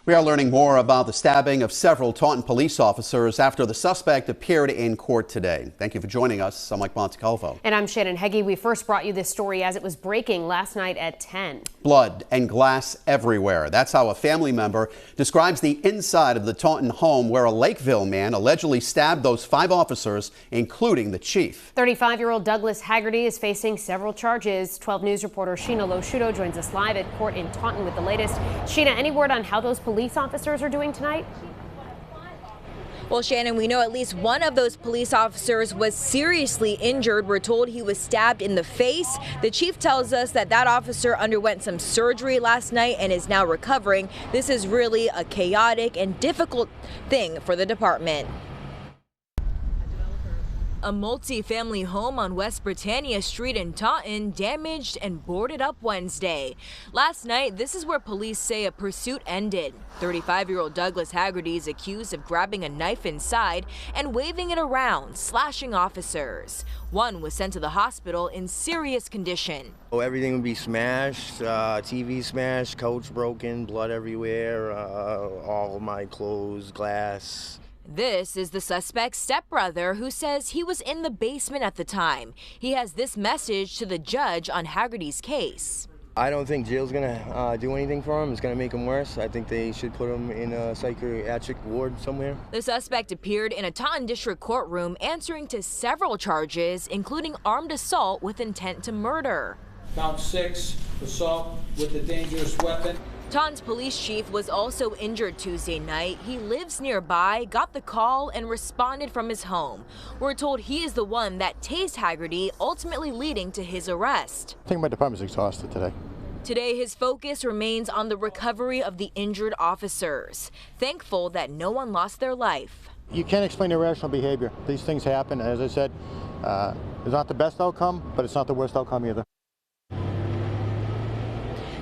We are learning more about the stabbing of several Taunton police officers after the suspect appeared in court today. Thank you for joining us. I'm Mike Montecalvo. And I'm Shannon Heggie. We first brought you this story as it was breaking last night at 10. Blood and glass everywhere. That's how a family member describes the inside of the Taunton home where a Lakeville man allegedly stabbed those 5 officers, including the chief. 35-year-old Douglas Haggerty is facing several charges. 12 News reporter Sheena Loshuto joins us live at court in Taunton with the latest. Sheena, any word on how those police officers are doing tonight? Well, Shannon, we know at least one of those police officers was seriously injured. We're told he was stabbed in the face. The chief tells us that that officer underwent some surgery last night and is now recovering. This is really a chaotic and difficult thing for the department. A multi-family home on West Britannia Street in Taunton damaged and boarded up Wednesday. Last night, this is where police say a pursuit ended. 35-year-old Douglas Haggerty is accused of grabbing a knife inside and waving it around, slashing officers. One was sent to the hospital in serious condition. Everything would be smashed, TV smashed, couch broken, blood everywhere, all of my clothes, glass. This is the suspect's stepbrother who says he was in the basement at the time. He has this message to the judge on Haggerty's case. I don't think jail's gonna do anything for him. It's gonna make him worse. I think they should put him in a psychiatric ward somewhere. The suspect appeared in a Taunton district courtroom answering to several charges, including armed assault with intent to murder. Count 6, assault with a dangerous weapon. Taunton's police chief was also injured Tuesday night. He lives nearby, got the call, and responded from his home. We're told he is the one that tased Haggerty, ultimately leading to his arrest. I think my department's exhausted today. Today, his focus remains on the recovery of the injured officers. Thankful that no one lost their life. You can't explain irrational behavior. These things happen. As I said, it's not the best outcome, but it's not the worst outcome either.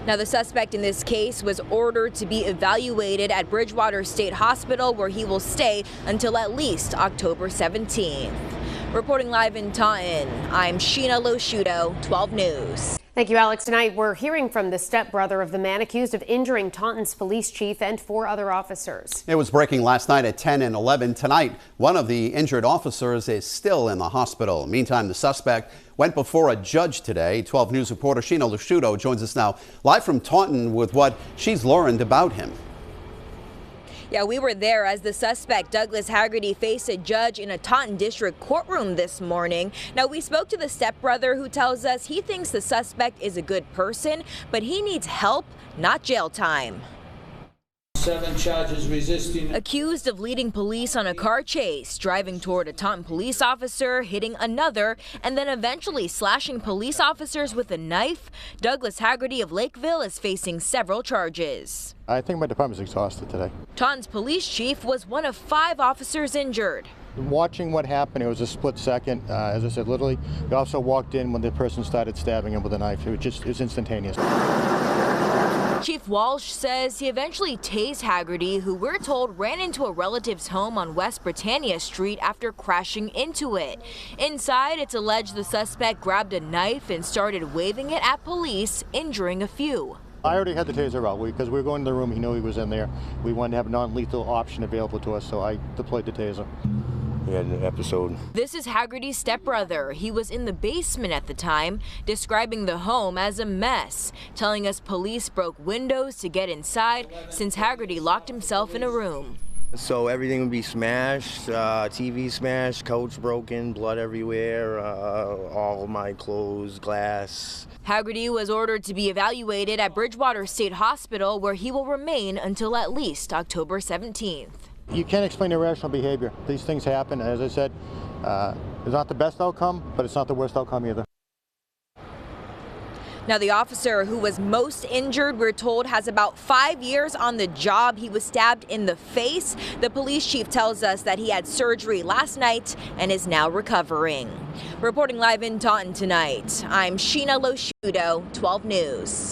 Now, the suspect in this case was ordered to be evaluated at Bridgewater State Hospital, where he will stay until at least October 17th. Reporting live in Taunton, I'm Sheena Loshuto, 12 News. Thank you, Alex. Tonight, we're hearing from the stepbrother of the man accused of injuring Taunton's police chief and 4 other officers. It was breaking last night at 10 and 11. Tonight, one of the injured officers is still in the hospital. Meantime, the suspect went before a judge today. 12 News reporter Sheena Loshuto joins us now live from Taunton with what she's learned about him. Yeah, we were there as the suspect, Douglas Haggerty, faced a judge in a Taunton district courtroom this morning. Now, we spoke to the stepbrother who tells us he thinks the suspect is a good person, but he needs help, not jail time. 7 charges resisting. Accused of leading police on a car chase, driving toward a Taunton police officer, hitting another, and then eventually slashing police officers with a knife, Douglas Haggerty of Lakeville is facing several charges. I think my department's exhausted today. Taunton's police chief was one of 5 officers injured. Watching what happened, it was a split second. As I said, literally, the officer walked in when the person started stabbing him with a knife. It was instantaneous. Chief Walsh says he eventually tased Haggerty, who we're told ran into a relative's home on West Britannia Street after crashing into it. Inside, it's alleged the suspect grabbed a knife and started waving it at police, injuring a few. I already had the taser out because we were going to the room. He knew he was in there. We wanted to have a non-lethal option available to us, so I deployed the taser. We had an episode. This is Haggerty's stepbrother. He was in the basement at the time, describing the home as a mess, telling us police broke windows to get inside since Haggerty locked himself in a room. So everything would be smashed, TV smashed, couch broken, blood everywhere, all of my clothes, glass. Haggerty was ordered to be evaluated at Bridgewater State Hospital, where he will remain until at least October 17th. You can't explain irrational behavior. These things happen. As I said, it's not the best outcome, but it's not the worst outcome either. Now, the officer who was most injured, we're told, has about 5 years on the job. He was stabbed in the face. The police chief tells us that he had surgery last night and is now recovering. Reporting live in Taunton tonight, I'm Sheena Loshuto, 12 News.